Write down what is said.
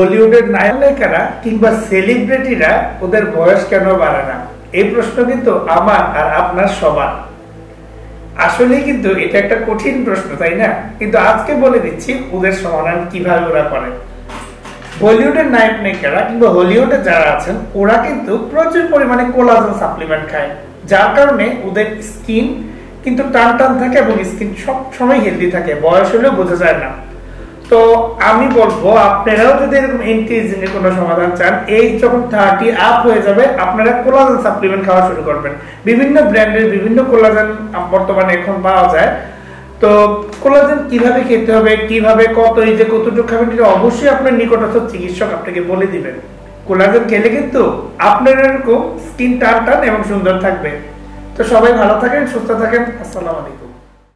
বলিউডের নায়িকারা কিংবা সেলিব্রিটিরা ওদের বয়স কেন বাড়ে না? এই প্রশ্ন কিন্তু আমার আর আপনার সবার। আসলে কিন্তু এটা একটা কঠিন প্রশ্ন, তাই না? কিন্তু আজকে বলে দিচ্ছি ওদের সমাধান কিভাবে ওরা করে। বলিউডের নায়িকারা কিংবা হলিউডে যারা আছেন ওরা কিন্তু প্রচুর পরিমাণে কোলাজেন সাপ্লিমেন্ট খায়, যার কারণে ওদের স্কিন কিন্তু টান টান থাকে এবং স্কিন সব সময় হেলদি থাকে, বয়স হলেও বোঝা যায় না। তো আমি বলবো আপনারাও যদি এরকম এন্টি এজিং এর কোনো সমাধান চান, এই যখন 30 আপ হয়ে যাবে আপনারা কোলাজেন সাপ্লিমেন্ট খাওয়া শুরু করবেন। বিভিন্ন ব্র্যান্ডের বিভিন্ন কোলাজেন বর্তমানে এখন পাওয়া যায়। তো কোলাজেন কিভাবে খেতে হবে, কিভাবে কতটুকু খাবেন, এটা অবশ্যই আপনার নিকটস্থ চিকিৎসক আপনাকে বলে দিবেন। কোলাজেন খেলে কিন্তু আপনার এরকম স্কিন টান টান এবং সুন্দর থাকবে। তো সবাই ভালো থাকেন, সুস্থ থাকেন। আসসালামু আলাইকুম।